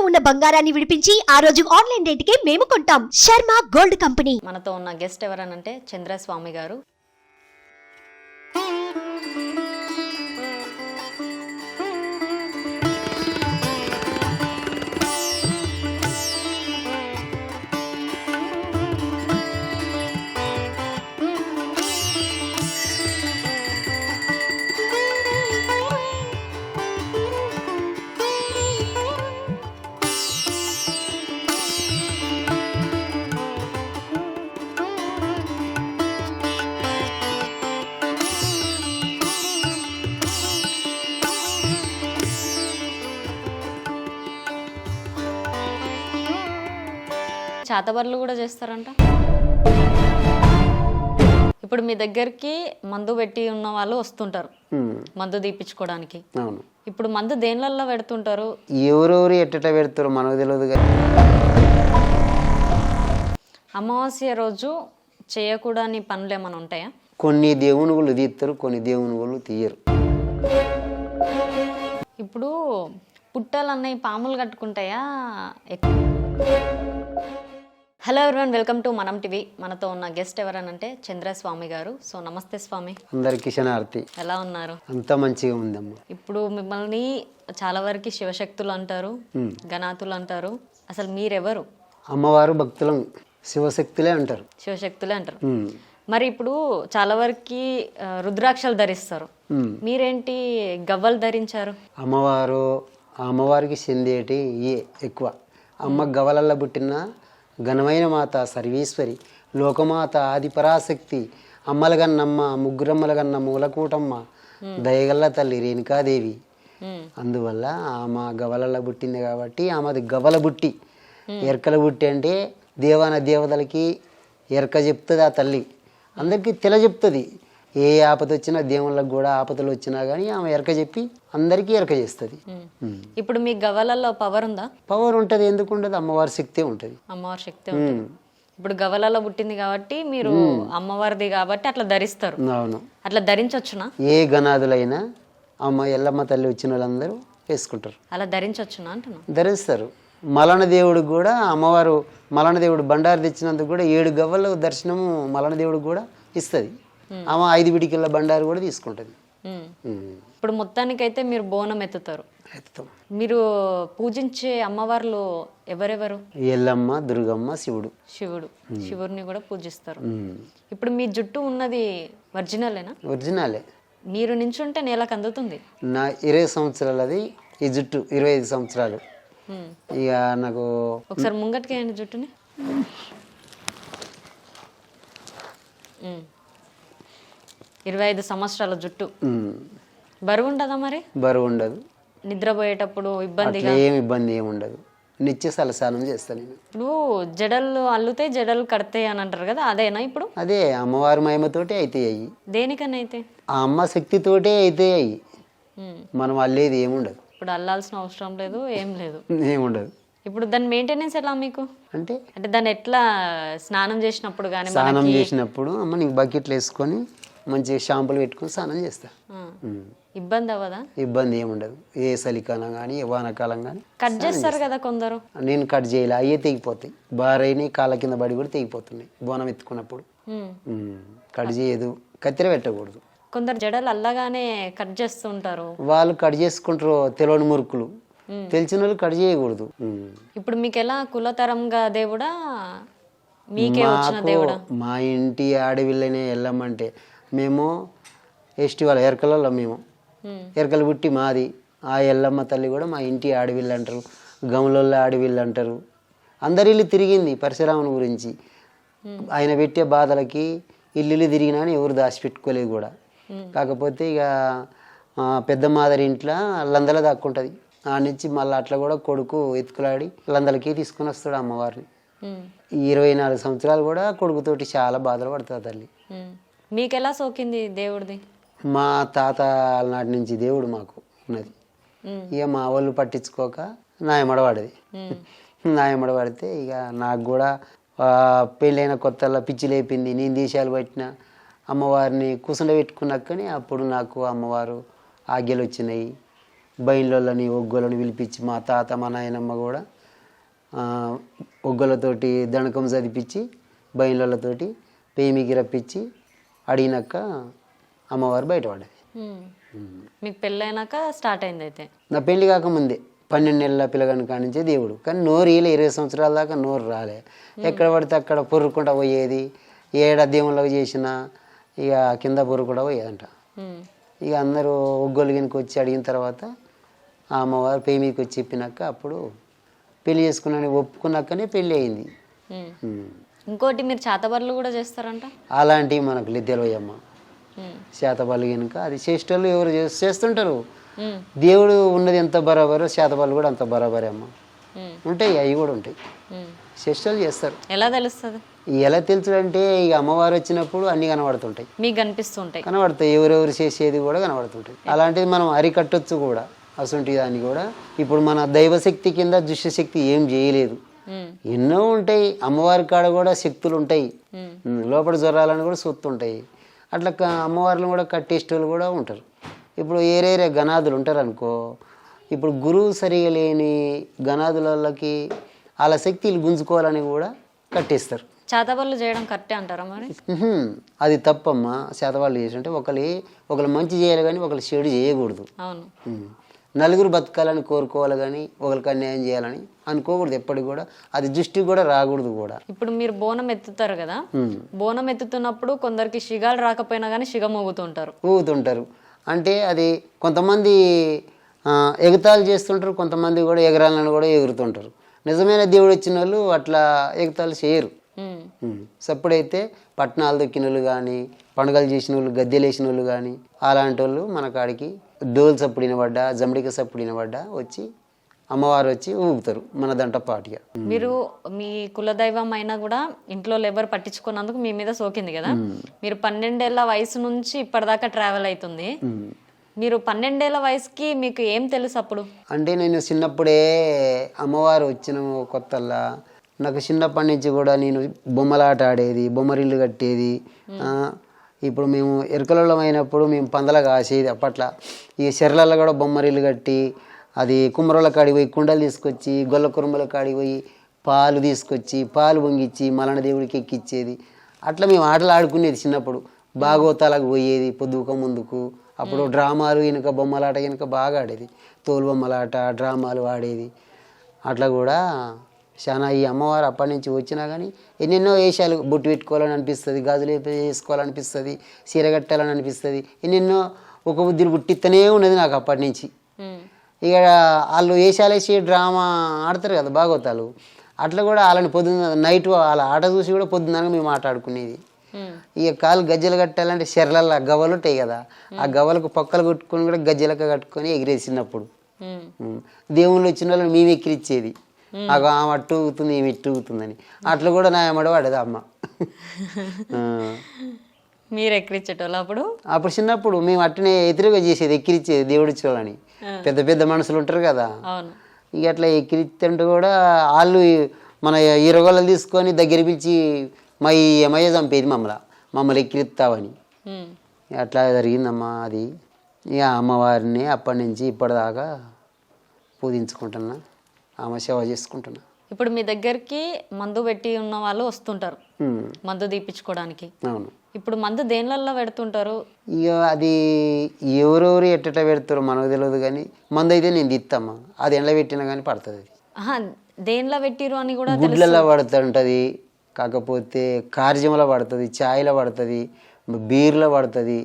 ఉన్న బంగారాన్ని విడిపించి ఆ రోజు ఆన్లైన్ రేటుకే మేము కొంటాం. Sharma gold company. మనతో ఉన్న గెస్ట్ ఎవరనంటే చంద్రస్వామి గారు. చేతబడులు కూడా చేస్తారంట. ఇప్పుడు మీ దగ్గరికి మందు పెట్టి ఉన్న వాళ్ళు వస్తుంటారు మందు తీపించుకోవడానికి. ఇప్పుడు మందు దేనిలలో పెడుతుంటారు? ఎవరెవరు ఎట్టట పెడతారు మనకు తెలియదు. అమావాస్య రోజు చేయకూడని పనులు ఏమైనా ఉంటాయా? కొన్ని దేవునుగులు తీస్తారు, కొన్ని దేవునుగులు తీయరు. ఇప్పుడు పుట్టలు అన్నవి పాములు కట్టుకుంటాయా? హలో ఎవరివన్, వెల్కమ్ టు మనం టీవీ. మనతో ఉన్న గెస్ట్ ఎవరనంటే చంద్రస్వామి గారు. సో నమస్తే స్వామి. అందరికి క్షణార్థి. ఎలా ఉన్నారు? అంతా మంచిగా ఉందమ్మా. ఇప్పుడు మిమ్మల్ని చాలా వరకు శివశక్తులు అంటారు, గణాతులు అంటారు. అసలు మీరెవరు? అమ్మవారు భక్తులం, శివశక్తులే అంటారు. శివశక్తులే అంటారు. మరి ఇప్పుడు చాలా వరకు రుద్రాక్షలు ధరిస్తారు, మీరేంటి గవ్వలు ధరించారు? అమ్మవారికి చెందేటి ఎక్కువ. అమ్మ గవలల్ల పుట్టిన ఘనమైన మాత సర్వేశ్వరి, లోకమాత, ఆదిపరాశక్తి, అమ్మలగన్నమ్మ, ముగ్గురమ్మలగన్న మూలకూటమ్మ, దయగల్ల తల్లి రేణుకాదేవి. అందువల్ల ఆమె గవలల్ల పుట్టింది కాబట్టి ఆమెది గవల బుట్టి. ఎరకల బుట్టి అంటే దేవాన దేవతలకి ఎరక చెప్తుంది ఆ తల్లి, అందరికీ తెల చెప్తుంది. ఏ ఆపద వచ్చినా దేవుళ్ళకి కూడా ఆపదలు వచ్చినా కానీ ఆమె ఎరక చెప్పి అందరికీ ఎరక చేస్తుంది. ఇప్పుడు మీ గవలలో పవర్ ఉందా? పవర్ ఉంటుంది, ఎందుకు ఉండదు? అమ్మవారి శక్తి ఉంటుంది. అమ్మవారి శక్తి ఉంటుంది. ఇప్పుడు గవలలో పుట్టింది కాబట్టి మీరు అమ్మవారిది కాబట్టి అట్లా ధరిస్తారు. అవును, అట్లా ధరించవచ్చునా? ఏ గణాదులైనా అమ్మ ఎల్లమ్మ తల్లి వచ్చిన వాళ్ళందరూ వేసుకుంటారు. అలా ధరించవచ్చునా అంటున్నా? ధరిస్తారు. మలన దేవుడికి కూడా అమ్మవారు మలన దేవుడు బండారు తెచ్చినందుకు కూడా 7 గవ్వల దర్శనము మలన దేవుడికి కూడా ఇస్తుంది. ఆమె 5 బిడికిళ్ళ బండారు కూడా తీసుకుంటుంది. ఇప్పుడు మొత్తానికైతే మీరు బోనం ఎత్తుతారు. మీరు పూజించే అమ్మవార్లు ఎవరెవరు? ఎల్లమ్మ, దుర్గమ్మ, శివుడు. శివుడిని కూడా పూజిస్తారు. ఇప్పుడు మీ జుట్టు ఉన్నది ఒరిజినలేనా? ఒరిజినలే. మీరు నించుంటే నేలకు అందుతుంది. నా 20 సంవత్సరాలది ఈ జుట్టు, 25 సంవత్సరాలు. ఇక నాకు ఒకసారి ముంగటికి అయ్యండి జుట్టుని. 25 సంవత్సరాల జుట్టు. బరువు ఉండదా? మరి బరువు ఉండదు. నిద్రపోయేటప్పుడు ఇబ్బందిగా? ఏమి ఇబ్బంది ఏమి ఉండదు. నిత్య సలసానం చేస్తాను నేను. ఇప్పుడు జడలు అల్లుతాయి, జడలు కడతాయి అని అంటారు కదా, అదేనా? ఇప్పుడు అదే అమ్మవారి మహిమతోటే అయితే అయ్యి. దేనికన్నా అయితే ఆ అమ్మ శక్తితోటే అయితే అయ్యి. మనం అల్లేది ఏముండదు. ఇప్పుడు అల్లాల్సిన అవసరం లేదు, ఏం లేదు, ఏముండదు. ఇప్పుడు దాని మెయింటెనెన్స్ ఎలా మీకు? అంటే దాన్ని ఎట్లా స్నానం చేసినప్పుడు కానీ? స్నానం చేసినప్పుడు అమ్మ నీకు బకెట్లు వేసుకొని మంచిగా షాంపులు పెట్టుకొని స్నానం చేస్తా. ఇబ్బంది అవ్వదా? ఇబ్బంది ఏముండదు. ఏ చలికాలం కానీ ఏ వానకాలం కానీ. కట్ చేస్తారు కదా కొందరు. నేను కట్ చేయలే, అయ్యే తెగిపోతాయి. బారైన కాళ్ళ కింద పడి కూడా తెగిపోతున్నాయి బోనం ఎత్తుకున్నప్పుడు. కట్ చేయదు, కత్తెర పెట్టకూడదు. కొందరు జడలు అల్లగానే కట్ చేస్తుంటారు. వాళ్ళు కట్ చేసుకుంటారు, తెలియని మురుకులు. తెలిసిన వాళ్ళు కట్ చేయకూడదు. ఇప్పుడు మీకు ఎలా కులతరంగా దేవుడా, మీకే వచ్చిన దేవుడా? మా ఇంటి ఆడవిల్లనే వెళ్ళమంటే మేము ఎస్టీ వాళ్ళ ఎరకలలో, మేము ఎరకలు పుట్టి మాది. ఆ ఎల్లమ్మ తల్లి కూడా మా ఇంటి ఆడవిల్లు అంటారు, గమలలో ఆడవిల్లు అంటారు. అందరి ఇల్లు తిరిగింది పరశురాముని గురించి. ఆయన పెట్టే బాధలకి ఇల్లు తిరిగినా ఎవరు దాచిపెట్టుకోలేదు కూడా. కాకపోతే ఇక పెద్ద మాదరి ఇంట్లో లందల దాక్కుంటుంది. ఆ నుంచి మళ్ళీ అట్లా కూడా కొడుకు ఎత్తుకులాడి లందలకి తీసుకుని వస్తాడు అమ్మవారిని. 24 సంవత్సరాలు కూడా కొడుకుతోటి చాలా బాధలు పడుతుంది తల్లి. మీకు ఎలా సోకింది దేవుడిది? మా తాత నాటి నుంచి దేవుడు మాకు ఉన్నది. ఇక మా వాళ్ళు పట్టించుకోక నాయమడబడది. నాయమడబడితే ఇక నాకు కూడా పెళ్ళైన కొత్తలో పిచ్చి లేపింది. నేను దేశాలు పట్టిన అమ్మవారిని కూసుండ పెట్టుకున్నాకని అప్పుడు నాకు అమ్మవారు ఆజ్ఞలు వచ్చినాయి. బయళ్ళని ఒగ్గోళ్ళని పిలిపించి మా తాత మా నాయనమ్మ కూడా ఒగ్గోళ్ళతోటి దణకం చదిపించి బయళ్ళతోటి పేమికి రప్పించి అడిగినాక అమ్మవారు బయటపడ్డది. మీకు పెళ్ళైనాక స్టార్ట్ అయింది అయితే? నా పెళ్లి కాకముందే 12 నెలల పిల్లగాని కానించే దేవుడు, కానీ నోరు ఇలా 20 సంవత్సరాల దాకా నోరు రాలే. ఎక్కడ పడితే అక్కడ పొర్రుకుంటా పోయేది. ఏడా దేవుళ్ళకి చేసినా ఇక కింద పొర్రుకుంటా పోయేదంట. ఇక అందరూ ఒగ్గోలు గినికి వచ్చి అడిగిన తర్వాత ఆ అమ్మవారు పేమికి వచ్చి చెప్పినాక అప్పుడు పెళ్లి చేసుకున్నాను ఒప్పుకున్నాకనే పెళ్ళి అయింది. ఇంకోటి మీరు చేతబడులు కూడా చేస్తారంట? అలాంటివి మనకు తెలియమ్మా. శాతబళ్ళు కనుక అది చేసేటోళ్ళు ఎవరు చేస్తుంటారు. దేవుడు ఉన్నది ఎంత బరాబరో శాతబళ్ళు కూడా అంత బరాబరే అమ్మ. ఉంటాయి, అవి కూడా ఉంటాయి, చేసేటోళ్ళు చేస్తారు. ఎలా తెలుస్తుంది? ఎలా తెలుసుడంటే ఇక అమ్మవారు వచ్చినప్పుడు అన్ని కనబడుతుంటాయి, మీకు కనిపిస్తుంటాయి, కనబడతాయి. ఎవరెవరు చేసేది కూడా కనబడుతుంటాయి. అలాంటిది మనం అరికట్టొచ్చు కూడా. అసలు దాన్ని కూడా ఇప్పుడు మన దైవశక్తి కింద దుష్టశక్తి ఏం చేయలేదు. ఎన్నో ఉంటాయి అమ్మవారి కాడ కూడా శక్తులు ఉంటాయి. లోపల జ్వరాలను కూడా సొత్తుంటాయి. అట్లా అమ్మవారిని కూడా కట్టేసేటోళ్ళు కూడా ఉంటారు. ఇప్పుడు ఏరేరే గణాదులు ఉంటారు అనుకో, ఇప్పుడు గురువు సరిగా లేని గణాదులకి వాళ్ళ శక్తిలు గుంజుకోవాలని కూడా కట్టేస్తారు. చేతబడులు చేయడం కరెక్టే అంటారా మరి? అది తప్పమ్మా. చేతబడులు చేసి అంటే ఒకళ్ళు మంచి చేయాలి కానీ ఒకళ్ళు చెడు చేయకూడదు. అవును. నలుగురు బతకాలని కోరుకోవాలి కానీ ఒకరికి అన్యాయం చేయాలని అనుకోకూడదు ఎప్పటికి కూడా. అది దృష్టికి కూడా రాకూడదు కూడా. ఇప్పుడు మీరు బోనం ఎత్తుతారు కదా, బోనం ఎత్తుతున్నప్పుడు కొందరికి షిగాలు రాకపోయినా కానీ షిగ ఊగుతుంటారు. అంటే అది కొంతమంది ఎగతాళి చేస్తుంటారు, కొంతమంది కూడా ఎగరాలని కూడా ఎగురుతుంటారు. నిజమైన దేవుడు వచ్చిన వాళ్ళు అట్లా ఎగతాళి చేయరు. సప్పుడైతే పట్టణాలు దొక్కిన వాళ్ళు కానీ, పండుగలు చేసిన వాళ్ళు, గద్దెలు వేసిన వాళ్ళు కానీ అలాంటి వాళ్ళు మన కాడికి డోల్ సప్పుడు వినబడ్డా, జమడిక సప్పుడు వినబడ్డా వచ్చి అమ్మవారు వచ్చి ఊగుతారు మన దంట పాటిగా. మీరు మీ కులదైవం అయినా కూడా ఇంట్లో ఎవరు పట్టించుకున్నందుకు మీ మీద సోకింది కదా. మీరు 12 ఏళ్ల వయసు నుంచి ఇప్పటిదాకా ట్రావెల్ అవుతుంది. మీరు 12 ఏళ్ల వయసుకి మీకు ఏం తెలుసు అప్పుడు? అంటే నేను చిన్నప్పుడే అమ్మవారు వచ్చిన కొత్తల్లా నాకు చిన్నప్పటి నుంచి కూడా నేను బొమ్మలాట ఆడేది, బొమ్మరిల్లు కట్టేది. ఇప్పుడు మేము ఎరుకలలో అయినప్పుడు మేము పందల కాసేది. అప్పట్లో ఈ చెర్లలో కూడా బొమ్మరిల్లు కట్టి అది కుమ్మరోళ్ళ కాడికి పోయి కుండలు తీసుకొచ్చి, గొల్ల కురుమల కాడికి పోయి పాలు తీసుకొచ్చి పాలు పొంగిచ్చి మలన దేవుడికి ఎక్కిచ్చేది. అట్లా మేము ఆటలు ఆడుకునేది చిన్నప్పుడు. భాగవతాలకు పోయేది పొద్దుక ముందుకు. అప్పుడు డ్రామాలు వెనుక బొమ్మలాట వెనుక బాగా ఆడేది. తోలు బొమ్మలాట, డ్రామాలు ఆడేది. అట్లా కూడా చాలా ఈ అమ్మవారు అప్పటి నుంచి వచ్చినా కానీ ఎన్నెన్నో వేషాలు, బొట్టు పెట్టుకోవాలని అనిపిస్తుంది, గాజులు వేసుకోవాలనిపిస్తుంది, చీర కట్టాలని అనిపిస్తుంది. ఎన్నెన్నో ఒక బుద్ధులు పుట్టిస్తూనే ఉన్నది నాకు అప్పటి నుంచి. ఇక వాళ్ళు వేషాలు వేసి డ్రామా ఆడతారు కదా భాగవతాలు, అట్లా కూడా వాళ్ళని పొద్దున్న నైట్ వాళ్ళ ఆట చూసి కూడా పొద్దున్న మేము ఆడుకునేది. ఇక కాలు గజ్జలు కట్టాలంటే చెర్లల్లో గవ్వలు ఉంటాయి కదా, ఆ గవ్వలకు పక్కలు కొట్టుకొని కూడా గజ్జలక కట్టుకొని ఎగిరేసినప్పుడు దేవుళ్ళు వచ్చిన వాళ్ళని మేము ఎక్కిరిచ్చేది. ఆమె అట్టు ఊగుతుంది, ఏమి ఇట్టు ఊగుతుందని. అట్లా కూడా నా ఎమ్మడ పడేది అమ్మ. మీరు ఎక్కిరించేటోళ్ళు అప్పుడు చిన్నప్పుడు మేము అట్టనే ఎదురుగా చేసేది, ఎక్కిరిచ్చేది దేవుడి చూడని. పెద్ద పెద్ద మనుషులు ఉంటారు కదా, ఇక అట్లా ఎక్కిరిస్తుంటే కూడా వాళ్ళు మన ఈరగొల్లలు తీసుకొని దగ్గర పిలిచి మా ఈ అమ్మయ్య చంపేది మమ్మల్ని ఎక్కిరిస్తావని. అట్లా జరిగిందమ్మా అది. ఇక అమ్మవారిని అప్పటి నుంచి ఇప్పటిదాకా పూజించుకుంటున్నా, ఆమె సేవ చేసుకుంటున్నా. ఇప్పుడు మీ దగ్గరికి మందు పెట్టి ఉన్న వాళ్ళు వస్తుంటారు మందు తీపించుకోవడానికి. అవును. ఇప్పుడు మందు దేనిలలో పెడుతుంటారు? ఇక అది ఎవరెవరు ఎట్ట పెడతారో మనకు తెలియదు, కానీ మందు అయితే నేను తీస్తామా. అది ఎండ పెట్టినా కానీ పడుతుంది. అది దేనిలో పెట్టిరు అని కూడా గుడ్లలో పడుతుంటుంది, కాకపోతే కార్జంలో పడుతుంది, ఛాయ్లో పడుతుంది, బీర్లో పడుతుంది,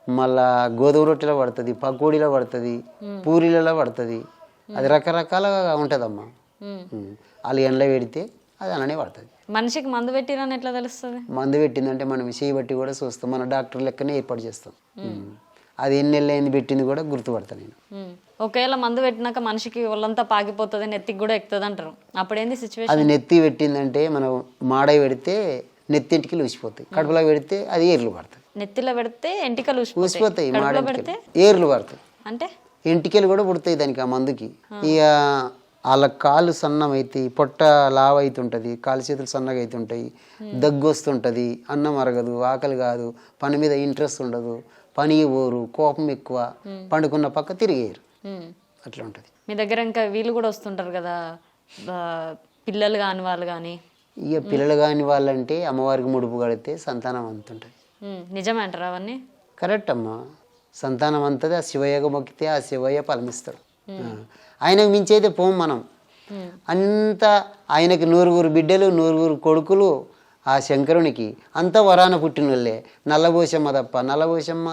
మళ్ళా గోధుమ రొట్టెలో పడుతుంది, పకోడీలో పడుతుంది, పూరీలలో పడుతుంది. అది రకరకాలుగా ఉంటుందమ్మా. వాళ్ళు ఎండలో పెడితే అది అలానే పడుతుంది. మనిషికి మందు పెట్టిరని ఎట్లా తెలుస్తుంది? మందు పెట్టిందంటే మనం చేయబట్టి కూడా చూస్తాం, మన డాక్టర్ లెక్కనే ఏర్పాటు చేస్తాం. అది ఎన్ని నెలలు అయింది పెట్టింది కూడా గుర్తుపడతాను నేను. ఒకవేళ మందు పెట్టినాక మనిషికి ఒళ్ళంతా పాకిపోతుంది, నెత్తికి కూడా ఎక్కుతుంది అంటారు, అప్పుడేంది సిచ్యువేషన్? అది నెత్తి పెట్టిందంటే మనం మాడై పెడితే నెత్తి ఎంటికలు ఊసిపోతాయి, కడుపులో పెడితే అది ఏర్లు పడతాయి. నెత్తిలో పెడితే ఎంటికలు ఊసిపోతాయి, పెడితే ఏర్లు పడతాయి, అంటే ఎంటికలు కూడా పుడతాయి దానికి, ఆ మందుకి. ఇక వాళ్ళ కాళ్ళు సన్నం అవుతాయి, పొట్ట లావ్ అవుతుంటుంది, కాలు చేతులు సన్నగా అవుతుంటాయి, దగ్గు వస్తుంటుంది, అన్నం అరగదు, ఆకలి కాదు, పని మీద ఇంట్రెస్ట్ ఉండదు, పనికి పోరు, కోపం ఎక్కువ, పండుకున్న పక్క తిరిగేరు. అట్లా ఉంటుంది. మీ దగ్గర ఇంకా వీళ్ళు కూడా వస్తుంటారు కదా, పిల్లలు కాని వాళ్ళు కానీ. ఇక పిల్లలు కాని వాళ్ళంటే అమ్మవారికి ముడుపు కడితే సంతానం అంతుంటుంది. నిజమే అంటారా అవన్నీ? కరెక్ట్ అమ్మా. సంతానం అంతది ఆ శివయ్యకు మొక్కితే ఆ శివయ్య ఫలమిస్తాడు. ఆయనకు మించి అయితే పోం మనం. అంత ఆయనకి 9 బిడ్డలు 9 కొడుకులు ఆ శంకరునికి అంతా వరాన పుట్టిన వాళ్ళే. నల్లబోషమ్మ తప్ప, నల్లబోషమ్మ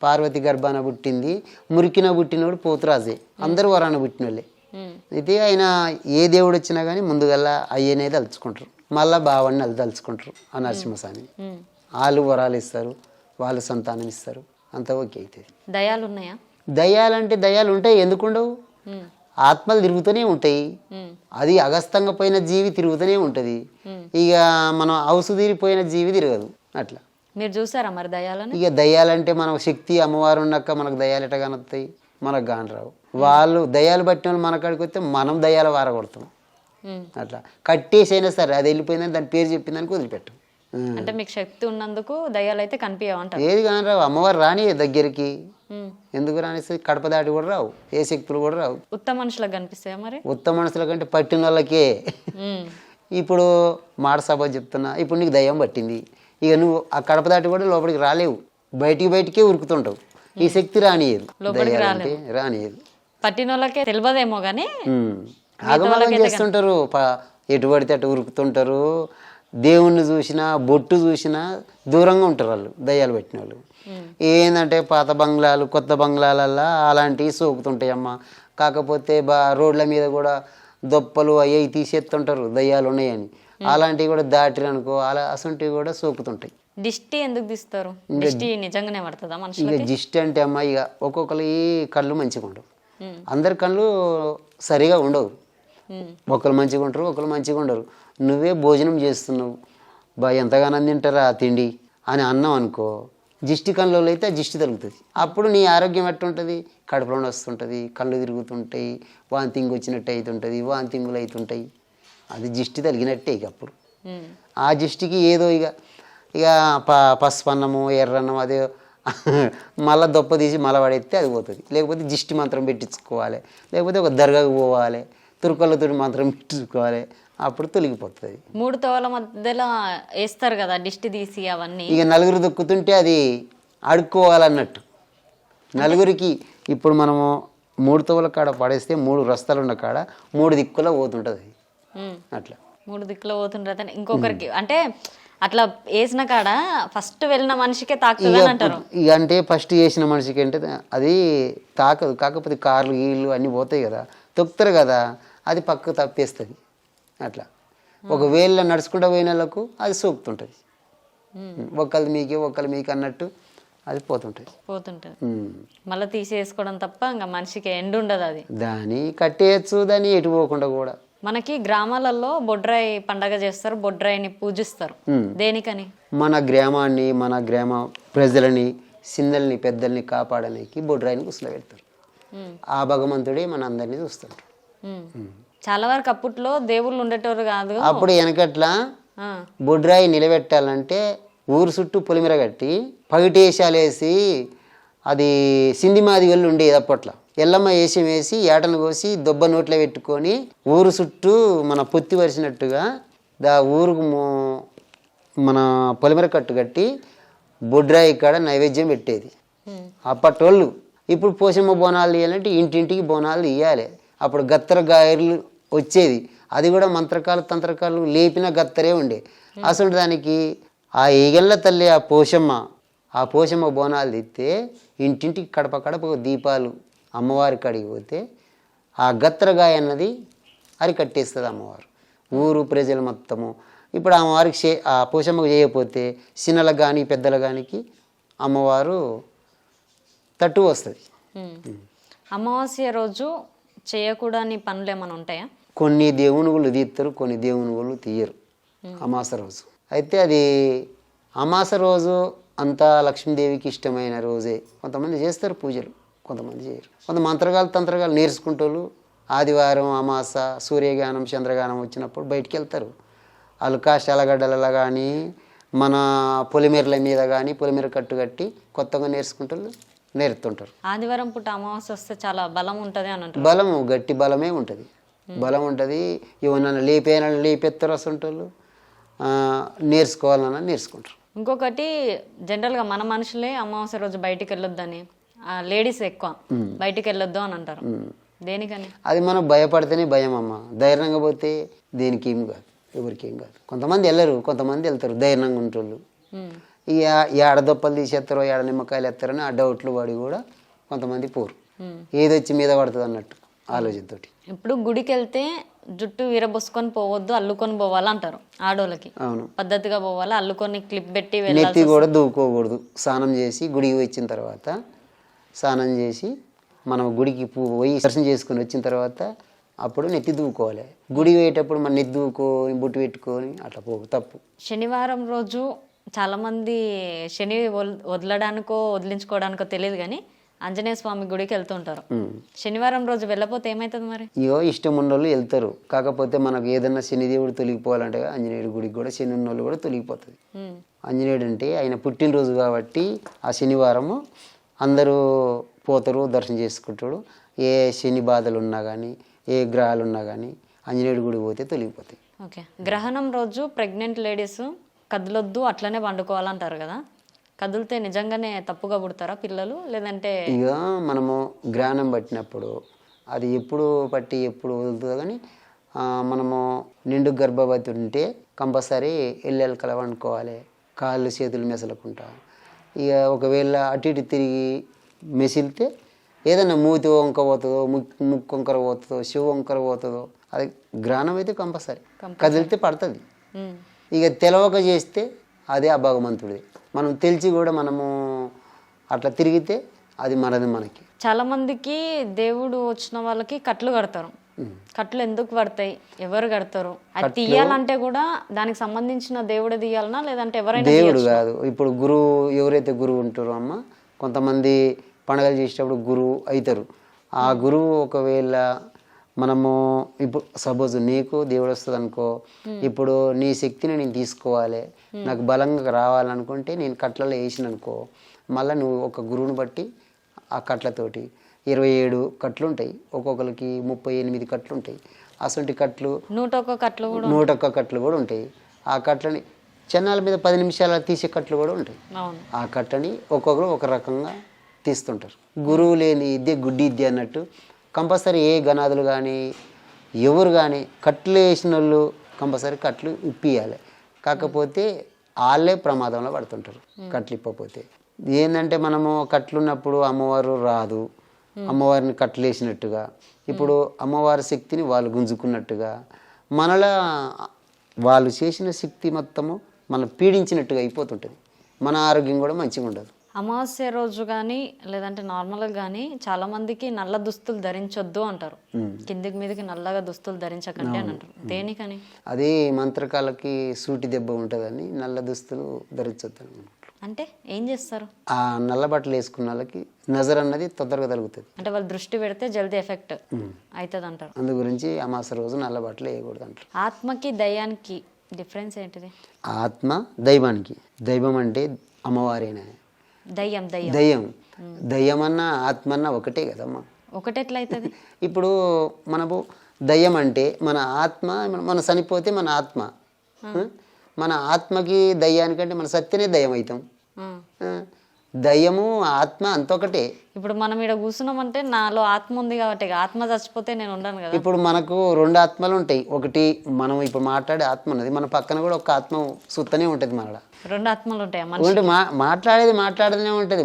పార్వతి గర్భాన పుట్టింది, మురికిన పుట్టినోడు పోతురాజే, అందరూ వరాన పుట్టిన వాళ్ళే. అయితే ఆయన ఏ దేవుడు వచ్చినా కానీ ముందుగల్లా అయ్యనే తలుచుకుంటారు, మళ్ళా బావని అది తలుచుకుంటారు ఆ నరసింహస్వామిని. వాళ్ళు వరాలు ఇస్తారు, వాళ్ళు సంతానం ఇస్తారు, అంతా ఓకే అవుతుంది. దయాలు ఉన్నాయా? దయాలంటే దయాలు ఉంటాయి, ఎందుకుండవు? ఆత్మలు తిరుగుతూనే ఉంటాయి. అది అగస్తంగా పోయిన జీవి తిరుగుతూనే ఉంటుంది. ఇక మనం ఔషధీరిపోయిన జీవి తిరగదు. అట్లా మీరు చూసారా మరి దయాలని? ఇక దయాలంటే మనకు శక్తి అమ్మవారు ఉన్నాక మనకు దయాలు ఎట్లా కానొస్తాయి? మనకు కానరావు. వాళ్ళు దయాలు బట్టిన వాళ్ళు మన కాడికి వస్తే మనం దయాలు వారగొడతాం. అట్లా కట్టేసైనా సరే అది వెళ్ళిపోయిందని దాని పేరు చెప్పిందానికి వదిలిపెట్టాం. అంటే మీకు శక్తి ఉన్నందుకు దయాలు అయితే కనిపించవంటారు? ఏది కానరావు. అమ్మవారు రాని దగ్గరికి ఎందుకు రానిస్తుంది? కడప దాటి కూడా రావు, ఏ శక్తులు కూడా రావు. ఉత్తమ మనుషులకు కనిపిస్తాయా మరి? ఉత్తమ మనుషుల కంటే పట్టిన వాళ్ళకే. ఇప్పుడు మాట సభ చెప్తున్నా, ఇప్పుడు నీకు దయ్యం పట్టింది, ఇక నువ్వు ఆ కడప దాటి కూడా లోపలికి రాలేవు, బయటికే ఉరుకుతుంటావు. ఈ శక్తి రానియదు, రానియదు. పట్టిన వాళ్ళకే తెలియదేమో కానీ ఆగమనం చేస్తుంటారు, ఎటు పడితే అటు ఉరుకుతుంటారు. దేవుణ్ణి చూసినా బొట్టు చూసినా దూరంగా ఉంటారు వాళ్ళు, దయ్యాలు పెట్టిన వాళ్ళు. ఏంటంటే పాత బంగ్లాలు కొత్త బంగ్లాలల్లా అలాంటివి సోకుతుంటాయమ్మ. కాకపోతే రోడ్ల మీద కూడా దొప్పలు అయ్యి తీసేస్తుంటారు దయ్యాలు ఉన్నాయని. అలాంటివి కూడా దాటిరనుకో అలా అసంటివి కూడా సోకుతుంటాయి. దిష్టి ఎందుకు తీస్తారు? దిష్టి నిజంగానే పడుతుందా మనుషులకి? ఇక దిష్టి అంటే అమ్మ ఇక ఒక్కొక్కరి కళ్ళు మంచిగా ఉండవు, అందరి కళ్ళు సరిగా ఉండవు. ఒకరు మంచిగా ఉంటారు, ఒకరు మంచిగా ఉండరు. నువ్వే భోజనం చేస్తున్నావు, ఎంతగానో తింటారా తిండి అని అన్నావు అనుకో, దిష్టి కళ్ళలో అయితే ఆ దిష్టి తగ్గుతుంది. అప్పుడు నీ ఆరోగ్యం ఎట్టుంటుంది? కడుపులో వస్తుంటుంది, కళ్ళు తిరుగుతుంటాయి, వాంతింగ్ వచ్చినట్టు అవుతుంటుంది, వాంతింగులు అవుతుంటాయి. అది దిష్టి తగిలినట్టే. ఇక అప్పుడు ఆ దిష్టికి ఏదో ఇక పసుపు అన్నము ఎర్రన్నం అదే మళ్ళీ దొప్ప తీసి మళ్ళీ పడేస్తే అది పోతుంది. లేకపోతే దిష్టి మంత్రం పెట్టించుకోవాలి, లేకపోతే ఒక దర్గాకు పోవాలి, తురుకలతో మంత్రం పెట్టించుకోవాలి, అప్పుడు తొలగిపోతుంది. 3 తోవల మధ్యలో వేస్తారు కదా దిష్టి తీసి అవన్నీ. ఇక నలుగురు దొక్కుతుంటే అది అడుక్కోవాలన్నట్టు నలుగురికి. ఇప్పుడు మనము 3 తోవల కాడ పడేస్తే 3 రస్తాలు ఉన్న కాడ 3 దిక్కులో పోతుంటుంది. అట్లా 3 దిక్కులో పోతుంటుంది. ఇంకొకరికి అంటే అట్లా వేసిన కాడ ఫస్ట్ వెళ్ళిన మనిషికే తాకుతుంది అని అంటారు. ఇక అంటే ఫస్ట్ చేసిన మనిషికి అంటే అది తాకదు. కాకపోతే కార్లు గీళ్ళు అన్నీ పోతాయి కదా, తొక్కుతారు కదా, అది పక్కకు తప్పేస్తుంది. అట్లా ఒకవేళ నడుచుకుంటూ పోయిన వాళ్ళకు అది సోకుతుంటుంది. ఒకళ్ళు మీకు అన్నట్టు అది పోతుంటుంది. మళ్ళీ తీసేసుకోవడం తప్ప ఇంకా మనిషికి ఎండు ఉండదు. అది దాన్ని కట్టేయచ్చు, దాన్ని ఎటు పోకుండా కూడా. మనకి గ్రామాలలో బొడ్రాయి పండగ చేస్తారు, బొడ్రాయిని పూజిస్తారు. దేనికని? మన గ్రామాన్ని, మన గ్రామ ప్రజలని, చిన్నల్ని పెద్దల్ని కాపాడడానికి బొడ్రాయిని కూర్చోబెడతారు. ఆ భగవంతుడే మన అందరినీ చూస్తుంటారు. చాలా వరకు అప్పట్లో దేవుళ్ళు ఉండేటోరు కాదు. అప్పుడు వెనకట్లా బొడ్రాయి నిలబెట్టాలంటే ఊరు చుట్టూ పొలిమిర కట్టి పగిటేసాలు వేసి, అది సింధిమాది వాళ్ళు ఉండేది అప్పట్లో. ఎల్లమ్మ వేషం వేసి ఏటను కోసి దొబ్బ నోట్లో పెట్టుకొని ఊరు చుట్టూ మన పొత్తి వరిసినట్టుగా ఊరుకు మన పొలిమిర కట్టు కట్టి బొడ్రాయి కాడ నైవేద్యం పెట్టేది అప్పటోళ్ళు. ఇప్పుడు పోషమ్మ బోనాలు తీయాలంటే ఇంటింటికి బోనాలు తీయాలి. అప్పుడు గత్తర గాయర్లు వచ్చేది, అది కూడా మంత్రకాలు తంత్రకాలు లేపిన గత్తరే ఉండే. అసలు దానికి ఆ ఈగళ్ళ తల్లి ఆ పోషమ్మ బోనాలు తీస్తే ఇంటింటికి కడప దీపాలు అమ్మవారి కాడికి పోతే ఆ గత్తరగాయ అన్నది అరికట్టేస్తుంది అమ్మవారు. ఊరు ప్రజలు మొత్తము ఇప్పుడు అమ్మవారికి ఆ పోషమ్మకు చేయకపోతే చిన్నలకు కానీ పెద్దల కానికి అమ్మవారు తట్టు వస్తుంది. అమావాస్య రోజు చేయకూడని పనులు ఏమైనా ఉంటాయా? కొన్ని దేవునుగులు తీస్తారు, కొన్ని దేవునుగులు తీయరు అమాస రోజు. అయితే అది అమాస రోజు అంతా లక్ష్మీదేవికి ఇష్టమైన రోజే. కొంతమంది చేస్తారు పూజలు, కొంతమంది చేయరు. కొంత మంత్రగాలు తంత్రగాలు నేర్చుకుంటోళ్ళు ఆదివారం అమాస సూర్యగానం చంద్రగానం వచ్చినప్పుడు బయటికి వెళ్తారు. వాళ్ళు కాశాలగడ్డలలో కానీ మన పొలిమేరల మీద కానీ పొలిమేర కట్టు కట్టి కొత్తగా నేర్చుకుంటోళ్ళు నేర్తుంటారు. ఆదివారం పూట అమావాస్య వస్తే చాలా బలం ఉంటుంది అని అంటారు. బలము గట్టి బలమే ఉంటుంది, బలం ఉంటుంది. ఏమన్నా లేపెత్తారు అసంటోళ్ళు, నేర్చుకోవాలన్నా నేర్చుకుంటారు. ఇంకొకటి జనరల్గా మన మనుషులే అమావాస్య రోజు బయటికి వెళ్ళొద్దని, లేడీస్ ఎక్కువ బయటికి వెళ్ళొద్దు అని అంటారు. దేనికని? అది మనం భయపడితేనే భయం అమ్మ. ధైర్యంగా పోతే దేనికి ఏం కాదు, ఎవరికి ఏం కాదు. కొంతమంది వెళ్ళరు, కొంతమంది వెళ్తారు ధైర్యంగా ఉంటోళ్ళు. ఇక ఏడ దొప్పలు తీసేస్తారో ఏడ నిమ్మకాయలు ఎత్తారని ఆ డౌట్లు పడి కూడా కొంతమంది పోరు. ఏదొచ్చి మీద పడుతుంది అన్నట్టు ఆలోచనతో. ఇప్పుడు గుడికి వెళ్తే జుట్టు విరబోసుకొని పోవద్దు, అల్లుకొని పోవాలి అంటారు ఆడోళ్ళకి. అవును, పద్ధతిగా పోవాలి, అల్లుకొని క్లిప్ పెట్టి నెత్తి కూడా దూకోకూడదు. స్నానం చేసి గుడికి వచ్చిన తర్వాత స్నానం చేసి మనం గుడికి పోయి దర్శనం చేసుకొని వచ్చిన తర్వాత అప్పుడు నెత్తి దూకోవాలి. గుడి పోయేటప్పుడు మన నెత్తి దూకొని బుట్టు పెట్టుకొని అట్లా తప్పు. శనివారం రోజు చాలామంది శని వదలడానికో వదిలించుకోవడానికో తెలియదు కానీ ఆంజనేయ స్వామి గుడికి వెళ్తుంటారు. శనివారం రోజు వెళ్ళకపోతే ఏమవుతుంది మరి? ఇగో ఇష్టం ఉన్నోళ్ళు వెళ్తారు. కాకపోతే మనకు ఏదన్నా శనిదేవుడు తొలగిపోవాలంటే ఆంజనేయుడి గుడికి కూడా శని ఉన్నోళ్ళు కూడా తొలగిపోతుంది. ఆంజనేయుడు అంటే ఆయన పుట్టినరోజు కాబట్టి ఆ శనివారము అందరూ పోతారు, దర్శనం చేసుకుంటాడు. ఏ శని బాధలు ఉన్నా కానీ ఏ గ్రహాలు ఉన్నా కానీ ఆంజనేయుడి గుడికి పోతే తొలగిపోతాయి. ఓకే. గ్రహణం రోజు ప్రెగ్నెంట్ లేడీస్ కదలొద్దు అట్లనే పండుకోవాలంటారు కదా, కదిలితే నిజంగానే తప్పుగా పుడతారా పిల్లలు? లేదంటే ఇక మనము గ్రహణం పట్టినప్పుడు అది ఎప్పుడు పట్టి ఎప్పుడు వదులుతుందో కానీ మనము నిండు గర్భవతి ఉంటే కంపల్సరీ ఎల్లెలకల వండుకోవాలి, కాళ్ళు చేతులు మెసలకుంటా. ఇక ఒకవేళ అటు ఇటు తిరిగి మెసిలితే ఏదైనా మూతి వంక పోతుందో, ముక్కు వంకర పోతుందో, చెవు వంకర పోతుందో, అది గ్రహణం అయితే కంపల్సరీ కదిలితే పడుతుంది. ఇక తెలవక చేస్తే అదే ఆ భగవంతుడిది. మనం తెలిసి కూడా మనము అట్లా తిరిగితే అది మనది మనకి. చాలా మందికి దేవుడు వచ్చిన వాళ్ళకి కట్లు కడతారు. కట్లు ఎందుకు పడతాయి, ఎవరు కడతారు? అది తీయాలంటే కూడా దానికి సంబంధించిన దేవుడే తీయాలనా లేదంటే ఎవరైనా? దేవుడు కాదు. ఇప్పుడు గురువు ఎవరైతే గురువు ఉంటారో అమ్మ, కొంతమంది పండుగలు చేసేటప్పుడు గురువు అవుతారు. ఆ గురువు ఒకవేళ మనము ఇప్పుడు సపోజ్ నీకు దేవుడు వస్తుంది అనుకో, ఇప్పుడు నీ శక్తిని నేను తీసుకోవాలి, నాకు బలంగా రావాలనుకుంటే నేను కట్లలో వేసిన అనుకో, మళ్ళీ నువ్వు ఒక గురువుని బట్టి ఆ కట్లతోటి 27 కట్లు ఉంటాయి, ఒక్కొక్కరికి 38 కట్లు ఉంటాయి. అసంటి కట్లు 101 కట్లు కూడా ఉంటాయి. ఆ కట్లని చెన్నాల మీద 10 నిమిషాలు తీసే కట్లు కూడా ఉంటాయి. ఆ కట్టని ఒక్కొక్కరు ఒక రకంగా తీస్తుంటారు. గురువు లేని ఇద్దే గుడ్డి ఇద్దే అన్నట్టు కంపల్సరీ ఏ గణాదులు కానీ ఎవరు కానీ కట్లు వేసిన వాళ్ళు కంపల్సరీ కట్లు ఇప్పియాలి. కాకపోతే వాళ్ళే ప్రమాదంలో పడుతుంటారు కట్లు ఇప్పకపోతే. ఏంటంటే మనము కట్లున్నప్పుడు అమ్మవారు రాదు, అమ్మవారిని కట్లు వేసినట్టుగా, ఇప్పుడు అమ్మవారి శక్తిని వాళ్ళు గుంజుకున్నట్టుగా, మనలా వాళ్ళు చేసిన శక్తి మొత్తము మనం పీడించినట్టుగా అయిపోతుంటుంది. మన ఆరోగ్యం కూడా మంచిగా ఉండదు. అమావాస్య రోజు కానీ లేదంటే నార్మల్గా కానీ చాలా మందికి నల్ల దుస్తులు ధరించొద్దు అంటారు. కిందికి మీదకి నల్లగా దుస్తులు ధరించకండి అని అంటారు. దేనికని? అది మంత్రకాలకి సూటి దెబ్బ ఉంటుందని నల్ల దుస్తులు ధరించొద్దు. అంటే ఏం చేస్తారు? ఆ నల్ల బట్టలు వేసుకున్న వాళ్ళకి నజర్ అన్నది తొందరగా తగ్గుతుంది. అంటే వాళ్ళు దృష్టి పెడితే జల్దీ ఎఫెక్ట్ అవుతుంది అంటారు. అందు గురించి అమావాస్య రోజు నల్ల బట్టలు వేయకూడదు అంటారు. ఆత్మకి దయ్యానికి డిఫరెన్స్ ఏంటిది? ఆత్మ దైవానికి, దైవం అంటే అమ్మవారేనా, దయ్యం దయ్యం అన్న ఆత్మ అన్న ఒకటే కదమ్మా. ఒకటి ఎట్లా అవుతుంది? ఇప్పుడు మనము దయ్యం అంటే మన ఆత్మ, మన చనిపోతే మన ఆత్మ, మన ఆత్మకి దయ్యానికంటే మన సత్యనే దయ్యం అవుతాం. దయ్యము ఆత్మ అంతొకటే. ఇప్పుడు మనం ఇక్కడ కూర్చున్నామంటే నాలో ఆత్మ ఉంది కాబట్టి, ఆత్మ చచ్చిపోతే నేను ఉండను కదా. ఇప్పుడు మనకు 2 ఆత్మలు ఉంటాయి. ఒకటి మనం ఇప్పుడు మాట్లాడే ఆత్మ ఉన్నది, మన పక్కన కూడా ఒక ఆత్మ సుత్తనే ఉంటుంది. మన 2 ఆత్మలు ఉంటాయి. మాట్లాడేదే ఉంటుంది.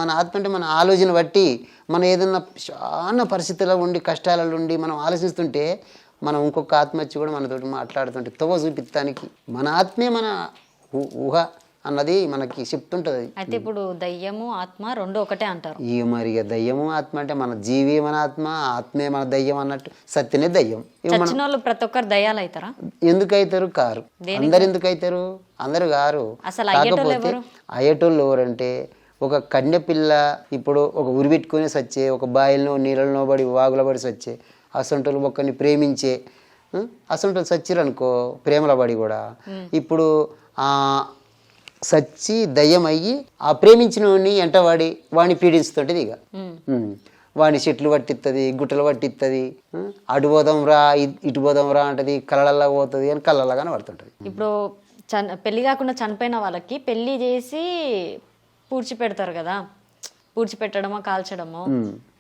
మన ఆత్మ అంటే మన ఆలోచన బట్టి, మనం ఏదన్నా చాలా పరిస్థితుల్లో ఉండి కష్టాలలో ఉండి మనం ఆలోచిస్తుంటే మనం ఇంకొక ఆత్మ వచ్చి కూడా మనతోటి మాట్లాడుతుంటే తవ్వ చూపిస్తానికి మన ఆత్మే మన ఊహ అన్నది మనకి చెప్తుంటది. అయితే ఇప్పుడు దయ్యము ఆత్మ 2 ఒకటే అంటారు. ఇక మరి దయ్యము ఆత్మ అంటే మన జీవి మన ఆత్మ, ఆత్మే మన దయ్యం అన్నట్టు సత్యనే దయ్యం. చచ్చిన వాళ్ళు ప్రతి ఒక్కరు దయ్యాలు అవుతారా? ఎందుకు అవుతారు? కారు. అందరు ఎందుకు అవుతారు? అందరు కారు. కాకపోతే అయ్యేటోళ్ళు ఎవరంటే ఒక కన్య పిల్ల ఇప్పుడు ఒక ఉరి పెట్టుకుని సచ్చే, ఒక బాయిల్లో నీళ్ళలో పడి వాగులో పడి సచ్చే అసంటోళ్ళు ఒక్కరిని ప్రేమించే అసంటోళ్ళు సచ్చిరు అనుకో ప్రేమల పడి కూడా, ఇప్పుడు సచ్చి దయ్యం అయ్యి ఆ ప్రేమించిన వాడిని ఎంటవాడి వాడిని పీడిస్తుంటది ఇక వాడిని చెట్లు పట్టిస్తుంది, గుట్టలు పట్టిస్తుంది, అటు పోదాం రా ఇటు పోదాం రా అంటది, కళ్ళల్లా పోతుంది అని కళ్ళల్లాగానే పడుతుంటది. ఇప్పుడు పెళ్లి కాకుండా చనిపోయిన వాళ్ళకి పెళ్లి చేసి పూడ్చిపెడతారు కదా, పూడ్చిపెట్టడమో కాల్చడమో,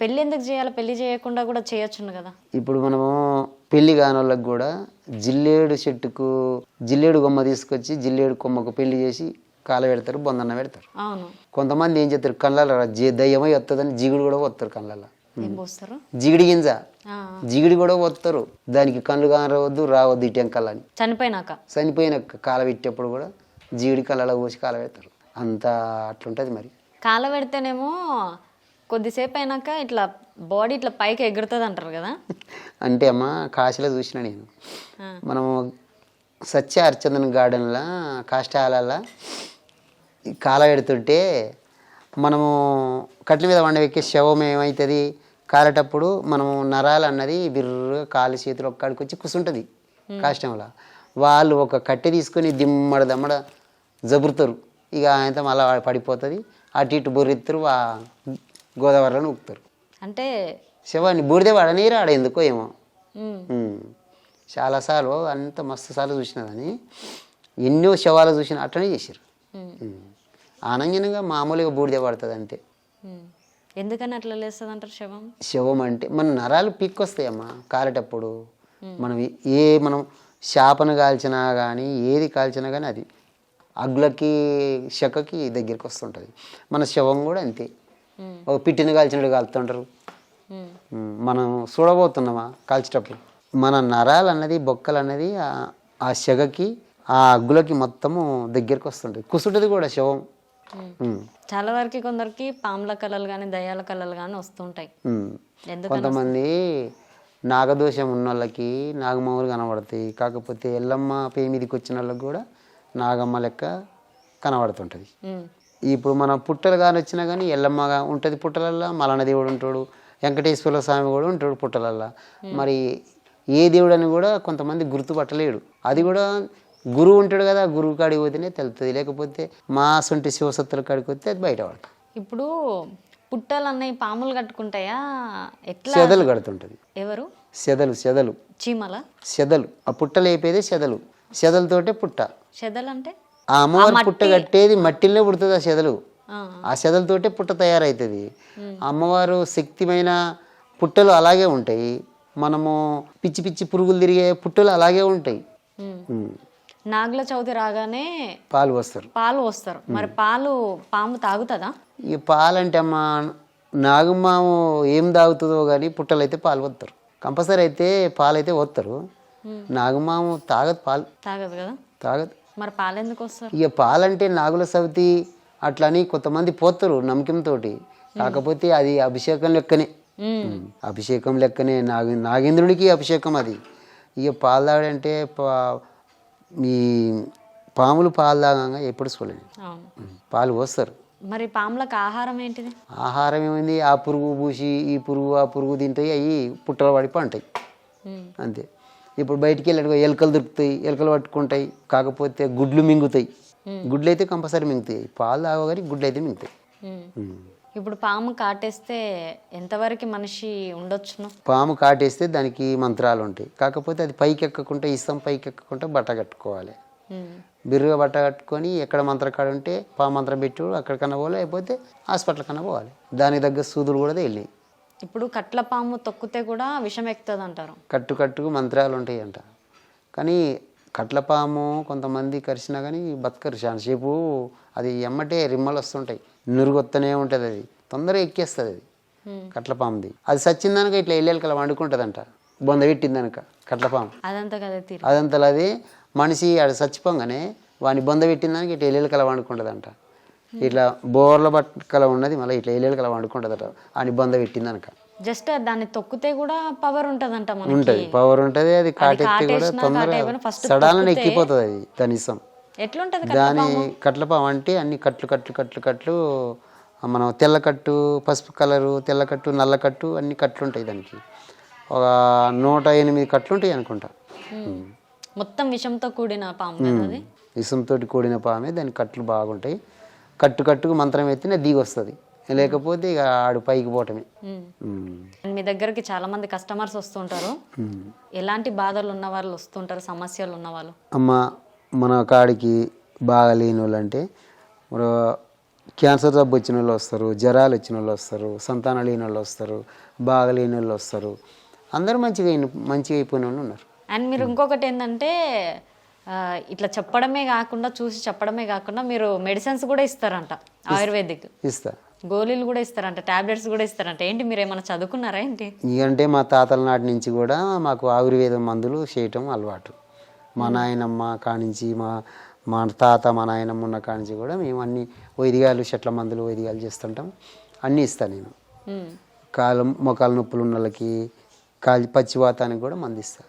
పెళ్లి ఎందుకు చేయాలి? పెళ్లి చేయకుండా కూడా చేయొచ్చును కదా. ఇప్పుడు మనము పెళ్లి కాని వాళ్ళకి కూడా జిల్లేడు చెట్టుకు జిల్లేడు కొమ్మ తీసుకొచ్చి జిల్లేడు కొమ్మకు పెళ్లి చేసి కాల పెడతారు, బొందన్న పెడతారు. అవును. కొంతమంది ఏం చేస్తారు, కళ్ళల్లో దయ్యమై వస్తుందని జిగుడు కూడా వస్తారు కళ్ళల్లో. ఏం పోస్తారు? జిగిడి గింజ జిగిడి కూడా వస్తారు, దానికి కళ్ళు కానవద్దు రావద్దు ఇటు ఎంకల్లని. చనిపోయిన కాల పెట్టేప్పుడు కూడా జిగిడి కళ్ళలో పోసి కాల పెడతారు. అంతా అట్లుంటది. మరి కాల పెడితేనేమో కొద్దిసేపు అయినాక ఇట్లా బాడీ ఇట్లా పైకి ఎగురుతుంది అంటారు కదా. అంటే అమ్మ కాశీలో చూసిన నేను, మనము సత్య హరిచందన్ గార్డెన్లో కాష్టాలలో కాల పెడుతుంటే మనము కట్ల మీద వండవెక్కే శవం ఏమవుతుంది, కాలేటప్పుడు మనము నరాలు అన్నది బిర్రుగా కాలు చేతులు ఒక్కడికి వచ్చి కూర్చుంటుంది కాష్టంలో. వాళ్ళు ఒక కట్టె తీసుకొని దిమ్మడ దమ్మడ జబురుతారు, ఇక ఆయనతో మళ్ళీ పడిపోతుంది, అటు ఇటు బొర్రెత్తారు, గోదావరిలో ఊపుతారు. అంటే శవాన్ని బూడిదే వాడనీరు ఆడ ఎందుకో ఏమో. చాలాసార్లు అంత మస్తు సార్లు చూసినా కానీ ఎన్నో శవాలు చూసిన అట్లనే చేశారు. ఆనందంగా మామూలుగా బూడిదే పడుతుంది అంతే. ఎందుకని అట్లా లేస్తుంది అంటారు శవం? శవం అంటే మన నరాలు పీక్కొస్తాయమ్మా కాలేటప్పుడు. మనం చేపను కాల్చినా కానీ ఏది కాల్చినా కానీ అది అగ్గులకి శకకి దగ్గరికి వస్తుంటుంది. మన శవం కూడా అంతే, ఒక పిట్టిని కాల్చినట్టు కాలుతుంటారు. మనం చూడబోతున్నామా కాల్చేటప్పుడు మన నరాలు అన్నది బొక్కలు అన్నది ఆ శగకి ఆ అగ్గులకి మొత్తము దగ్గరికి వస్తుంటుంది, కూర్చుంటుంది కూడా శవం. చాలా వరకు కొందరికి పాముల కళలు కానీ దయ్యాల కళలు కానీ వస్తుంటాయి. కొంతమంది నాగదోషం ఉన్న వాళ్ళకి నాగమ్మలు కనబడతాయి, కాకపోతే ఎల్లమ్మ పే మీదకి వచ్చిన వాళ్ళకి కూడా నాగమ్మ లెక్క కనబడుతుంటుంది. ఇప్పుడు మన పుట్టలు కానీ వచ్చినా కానీ ఎల్లమ్మగా ఉంటుంది పుట్టలల్లో, మలన దేవుడు ఉంటాడు, వెంకటేశ్వర స్వామి కూడా ఉంటాడు పుట్టలల్లో. మరి ఏ దేవుడు అని కూడా కొంతమంది గుర్తుపట్టలేడు. అది కూడా గురువు ఉంటాడు కదా, గురువు కాడికి పోతేనే తెలుస్తుంది, లేకపోతే మా సొంటి శివసత్తుల కాడికి వస్తే అది బయట పడుతుంది. ఇప్పుడు పుట్టలు అన్నవి పాములు కట్టుకుంటాయా? ఎట్లా? సెదలు కడుతుంటుంది. ఎవరు? సెదలు చీమల సెదలు. ఆ పుట్టలు అయిపోయేది సెదలు, సెదలతోటే పుట్ట. సెదలు అంటే ఆ అమ్మవారి పుట్ట కట్టేది మట్టిలోనే పుడుతుంది ఆ సెదలు. ఆ సెదలతోటే పుట్ట తయారవుతుంది. అమ్మవారు శక్తిమైన పుట్టలు అలాగే ఉంటాయి, మనము పిచ్చి పిచ్చి పురుగులు తిరిగే పుట్టలు అలాగే ఉంటాయి. నాగుల చవితి రాగానే పాలు వస్తారు. మరి పాలు పాము తాగుతుందా? ఈ పాలంటే అమ్మ నాగమ్మాము ఏం తాగుతుందో కానీ పుట్టలు అయితే పాలు వస్తారు కంపల్సరీ. అయితే పాలు అయితే వస్తారు, నాగమ్మాము తాగదు, పాలు తాగదు కదా. తాగదు. మరి పాలు ఎందుకు వస్తారు? ఇక పాలంటే నాగుల సవితి అట్లని కొంతమంది పోతారు నమ్మకంతో, కాకపోతే అది అభిషేకం లెక్కనే. అభిషేకం లెక్కనే నాగేంద్రుడికి అభిషేకం అది. ఇక పాలు తాగడంటే ఈ పాములు పాలు తాగంగా ఎప్పుడు చూడలేదు, పాలు పోస్తారు. మరి పాములకు ఆహారం ఏంటిది? ఆహారం ఏమైంది, ఆ పురుగు పూసి ఈ పురుగు ఆ పురుగు తింటాయి, అవి పుట్టలు పడి పంటాయి అంతే. ఇప్పుడు బయటికి వెళ్ళి ఎలుకలు దొరుకుతాయి, ఎలుకలు పట్టుకుంటాయి, కాకపోతే గుడ్లు మింగుతాయి. గుడ్లు అయితే కంపల్సరీ మింగుతాయి, పాలు తాగగానే గుడ్లు అయితే మింగుతాయి. ఇప్పుడు పాము కాటేస్తే ఎంతవరకు మనిషి ఉండొచ్చును? పాము కాటేస్తే దానికి మంత్రాలు ఉంటాయి, కాకపోతే అది పైకి ఎక్కకుండా ఇస్తాం, పైకి ఎక్కకుండా బట్ట కట్టుకోవాలి. బిర్రుగా బట్ట కట్టుకొని ఎక్కడ మంత్రకాడ ఉంటే పాము మంత్రం పెట్టి అక్కడికన్నా పోవాలి, లేకపోతే హాస్పిటల్ కన్నా పోవాలి. దానికి తగ్గ సూదులు కూడా వెళ్ళి. ఇప్పుడు కట్ల పాము తొక్కితే కూడా విషం ఎక్కుతుంది అంటారు. కట్టుకు మంత్రాలు ఉంటాయి అంట, కానీ కట్లపాము కొంతమంది కరిచినా కానీ బతకరు చాలాసేపు. అది ఎమ్మటే రిమ్మలు వస్తుంటాయి, నురుగొత్తనే ఉంటుంది, అది తొందరగా ఎక్కేస్తుంది. అది కట్లపాముది అది సచ్చిందనక ఇట్లా ఎల్లెలకల వండుకుంటుందంట, బొంద పెట్టిందనక కట్లపాము. అదంతలో అది మనిషి ఆడ చచ్చిపోగానే వాని బొంద పెట్టిందానికి ఇట్లా ఎల్లెలకల వండుకుంటుందంట. ఇట్లా బోర్ల బట్టకల ఉన్నది మళ్ళీ ఇట్లా ఎల్లెలకల వండుకుంటుందట అని బొంద పెట్టిందనక. జస్ట్ దాన్ని తొక్కితే కూడా పవర్ ఉంటుందంట. ఉంటుంది, పవర్ ఉంటుంది. అది కాటెత్తి కూడా తొందరగా సడాలని ఎక్కిపోతుంది అది దాని ఇష్టం. ఎట్లుంటది దాని కట్లపాము అంటే అన్ని కట్లు మనం తెల్లకట్టు, పసుపు కలరు, తెల్లకట్టు, నల్లకట్టు అన్ని కట్లు ఉంటాయి దానికి. ఒక 108 కట్లు ఉంటాయి అనుకుంటా. మొత్తం విషంతో కూడిన పాము కదా అది. విషంతో కూడిన పామే, దాని కట్లు బాగుంటాయి. కట్టుకు మంత్రం ఎత్తిన దిగి వస్తుంది, లేకపోతే ఇక ఆడు పైకి పోవటమే. మీ దగ్గరికి చాలా మంది కస్టమర్స్ వస్తుంటారు. ఎలాంటి బాధలు ఉన్న వాళ్ళు వస్తుంటారు, సమస్యలు ఉన్న వాళ్ళు? అమ్మ, మన కాడికి బాగా లేని వాళ్ళు అంటే క్యాన్సర్ జబ్బు వచ్చిన వాళ్ళు వస్తారు, జ్వరాలు వచ్చిన వాళ్ళు వస్తారు, సంతానం లేని వాళ్ళు వస్తారు, బాగా లేని వాళ్ళు వస్తారు. అందరూ మంచిగా అయిపోయిన వాళ్ళు ఉన్నారు. అండ్ మీరు ఇంకొకటి ఏంటంటే ఇట్లా చెప్పడమే కాకుండా, చూసి చెప్పడమే కాకుండా మీరు మెడిసిన్స్ కూడా ఇస్తారంట, ఆయుర్వేదిక్ ఇస్తా, గోళీలు కూడా ఇస్తారంట, టాబ్లెట్స్ కూడా ఇస్తారంట. ఏంటి మీరు ఏమైనా చదువుకున్నారా ఏంటి? ఇకంటే మా తాతల నాటి నుంచి కూడా మాకు ఆయుర్వేద మందులు చేయటం అలవాటు. మా నాయనమ్మ కానించి, మా తాత మా నాయనమ్మ ఉన్న కానించి కూడా మేము అన్ని వైద్యాలు, చెట్ల మందులు వైద్యాలు చేస్తుంటాం. అన్నీ ఇస్తాను నేను. మొకాలు నొప్పులు ఉన్న వాళ్ళకి, పచ్చివాతానికి కూడా మందు ఇస్తాను.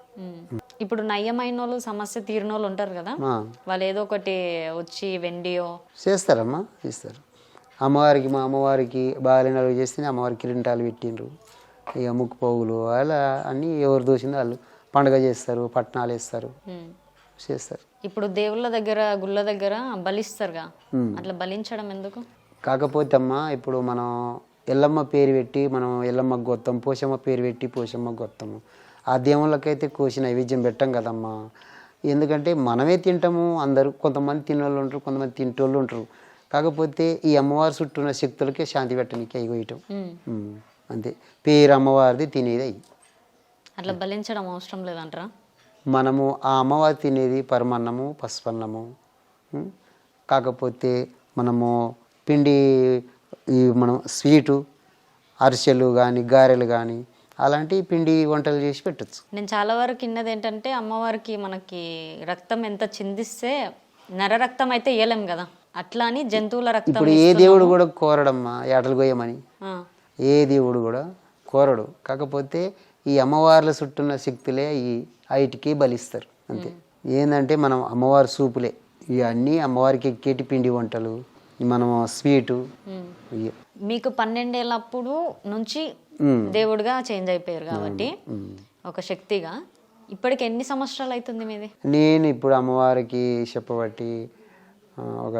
ఇప్పుడు నయ్యమైన వాళ్ళు, సమస్య తీరిన వాళ్ళు ఉంటారు కదా, వాళ్ళు ఏదో ఒకటి వచ్చి వెండియో చేస్తారమ్మా, ఇస్తారు. అమ్మవారికి, మా అమ్మవారికి బాగాలేని వాళ్ళు చేస్తే అమ్మవారికి కిరీటాలు పెట్టిండ్రు, ఇక ముక్కు పోగులు అలా అన్నీ ఎవరు దోసిందో వాళ్ళు పండుగ చేస్తారు, పట్నాలు వేస్తారు, చేస్తారు. ఇప్పుడు దేవుళ్ళ దగ్గర, గుళ్ళ దగ్గర బలిస్తారుగా, అట్లా బలించడం ఎందుకు? కాకపోతే అమ్మా, ఇప్పుడు మనం ఎల్లమ్మ పేరు పెట్టి మనం ఎల్లమ్మకు గొత్తాం, పోషమ్మ పేరు పెట్టి పోషమ్మకు గొత్తాము. ఆ దేవుళ్ళకైతే కోసి నైవేద్యం పెట్టాం కదమ్మా. ఎందుకంటే మనమే తింటాము, అందరూ కొంతమంది తినేవాళ్ళు ఉంటారు, కొంతమంది తింటోళ్ళు ఉంటారు. కాకపోతే ఈ అమ్మవారి చుట్టూ ఉన్న శక్తులకే శాంతి పెట్టడానికి అవి వేయటం అంతే. పేరు అమ్మవారిది, తినేది అయ్యి. అట్లా బలించడం అవసరం లేదంటారా? మనము ఆ అమ్మవారి తినేది పరమన్నము, పసుపన్నము. కాకపోతే మనము పిండి, మనం స్వీటు, అరిసెలు కానీ, గారెలు కానీ అలాంటి పిండి వంటలు చేసి పెట్టచ్చు. నేను చాలా వరకు విన్నది ఏంటంటే, అమ్మవారికి మనకి రక్తం ఎంత చిందిస్తే నర రక్తం అయితే ఇయ్యలేం కదా, అట్లా అని జంతువుల రక్తం. ఇప్పుడు ఏ దేవుడు కూడా కోరడమ్మా ఏటలు గోయమని, ఏ దేవుడు కూడా కోరడు. కాకపోతే ఈ అమ్మవార్ల చుట్టూన్న శక్తులే ఈ ఐటికి బలిస్తారు అంతే. ఏంటంటే మనం అమ్మవారి సూపులే ఇవన్నీ, అమ్మవారికి ఎక్కేటి పిండి వంటలు, మనం స్వీటు. మీకు 12 ఏళ్ళప్పుడు నుంచి దేవుడిగా చేంజ్ అయిపోయారు కాబట్టి, ఒక శక్తిగా. ఇప్పటికి ఎన్ని సంవత్సరాలు అవుతుంది మీది? నేను ఇప్పుడు అమ్మవారికి చెప్పబట్టి ఒక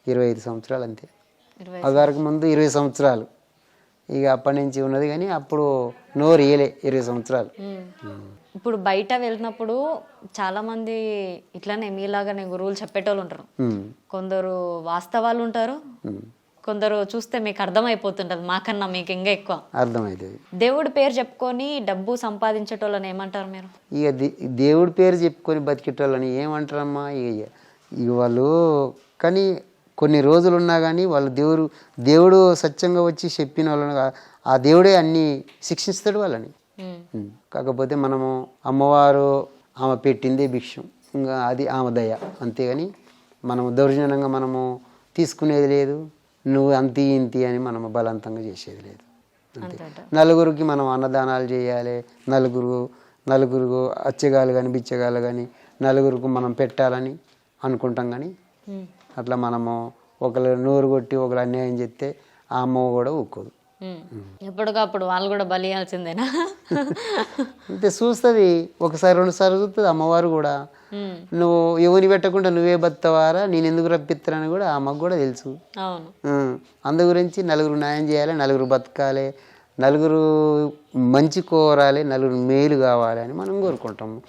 25 సంవత్సరాలు అంతే. అదివరకు ముందు 20 సంవత్సరాలు, ఇక అప్పటి నుంచి ఉన్నది. కానీ అప్పుడు నోరు ఇయలే 20 సంవత్సరాలు. ఇప్పుడు బయట వెళ్ళినప్పుడు చాలా మంది ఇట్లానే మీలాగానే గురువులు చెప్పేటోళ్ళు ఉంటారు. కొందరు వాస్తవాలు ఉంటారు, కొందరు చూస్తే మీకు అర్థమైపోతుంటది, మాకన్నా మీకు ఇంకా ఎక్కువ అర్థమవుతుంది. దేవుడి పేరు చెప్పుకొని డబ్బు సంపాదించేటోళ్ళని ఏమంటారు మీరు? ఇక దేవుడి పేరు చెప్పుకొని బతికేటోళ్ళని ఏమంటారమ్మా? ఇక వాళ్ళు కానీ కొన్ని రోజులు ఉన్నా కానీ వాళ్ళు దేవుడు సత్యంగా వచ్చి చెప్పిన వాళ్ళని ఆ దేవుడే అన్ని శిక్షిస్తాడు వాళ్ళని. కాకపోతే మనము అమ్మవారు ఆమె పెట్టిందే భిక్షం, ఇంకా అది ఆమె దయ, అంతేగాని మనము దౌర్జన్యంగా మనము తీసుకునేది లేదు, నువ్వు అంతి ఇంతి అని మనము బలవంతంగా చేసేది లేదు అంతే. నలుగురికి మనం అన్నదానాలు చేయాలి, నలుగురు అచ్చగాలు కానీ బిచ్చగాలు కానీ నలుగురికి మనం పెట్టాలని అనుకుంటాం. కానీ అట్లా మనము ఒకరు నోరు కొట్టి ఒకరు అన్యాయం చేస్తే ఆ అమ్మ కూడా ఊక్కోదు. ఎప్పటికప్పుడు వాళ్ళు కూడా బలియాల్సిందేనా? అంతే, చూస్తుంది ఒకసారి 2 సార్లు చూస్తుంది అమ్మవారు కూడా. నువ్వు ఎవరిని పెట్టకుండా నువ్వే బతవారా, నేను ఎందుకు రప్పిస్తానని కూడా అమ్మకు కూడా తెలుసు. అందు గురించి నలుగురు న్యాయం చేయాలి, నలుగురు బతకాలి, నలుగురు మంచి కోరాలి, నలుగురు మేలు కావాలి అని మనం కోరుకుంటాము.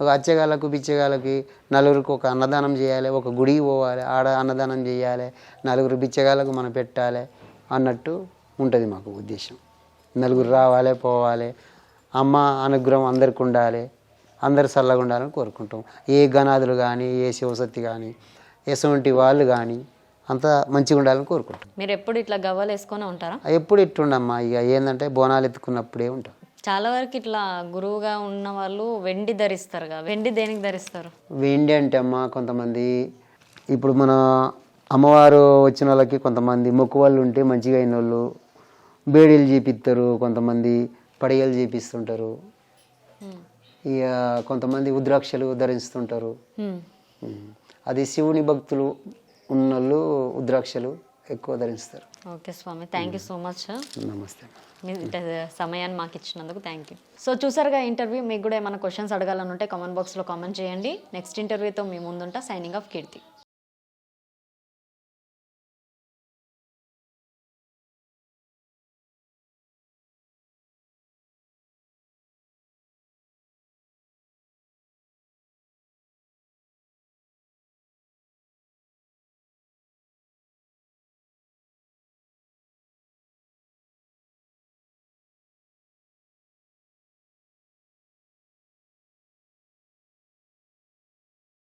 ఒక అచ్చగాళ్ళకు బిచ్చగాళ్ళకి నలుగురికి ఒక అన్నదానం చేయాలి, ఒక గుడికి పోవాలి, ఆడ అన్నదానం చేయాలి, నలుగురు బిచ్చగాళ్ళకు మనం పెట్టాలి అన్నట్టు ఉంటుంది మాకు ఉద్దేశం. నలుగురు రావాలి, పోవాలి, అమ్మ అనుగ్రహం అందరికి ఉండాలి, అందరు చల్లగా ఉండాలని కోరుకుంటాం. ఏ గణాదులు కానీ, ఏ శివశక్తి కానీ, ఎటువంటి వాళ్ళు కానీ అంతా మంచిగా ఉండాలని కోరుకుంటాం. మీరు ఎప్పుడు ఇట్లా గవ్వలు వేసుకొని ఉంటారా? ఎప్పుడు ఇట్టుండమ్మా, ఇక ఏంటంటే బోనాలు ఎత్తుకున్నప్పుడే ఉంటాం. చాలా వరకు ఇట్లా గురువుగా ఉన్న వాళ్ళు వెండి ధరిస్తారు కదా, వెండి దేనికి ధరిస్తారు? వెండి అంటే అమ్మ కొంతమంది ఇప్పుడు మన అమ్మవారు వచ్చిన వాళ్ళకి కొంతమంది మొక్కు వాళ్ళు ఉంటే మంచిగా అయిన వాళ్ళు బేడీలు చేపిస్తారు, కొంతమంది పడిగలు చేపిస్తుంటారు, ఇక కొంతమంది ఉద్రాక్షలు ధరిస్తుంటారు. అది శివుని భక్తులు ఉన్నోళ్ళు ఉద్రాక్షలు ఎక్కువ ధరిస్తారు. ఓకే స్వామి, థ్యాంక్ యూ సో మచ్. నమస్తే. మీ సమయాన్ని మాకు ఇచ్చినందుకు థ్యాంక్ యూ. సో చూసారుగా ఇంటర్వ్యూ. మీకు కూడా ఏమైనా క్వశ్చన్స్ అడగాలనుంటే కామెంట్ బాక్స్లో కామెంట్ చేయండి. నెక్స్ట్ ఇంటర్వ్యూతో మీ ముందుంటా. సైనింగ్ ఆఫ్ కీర్తి.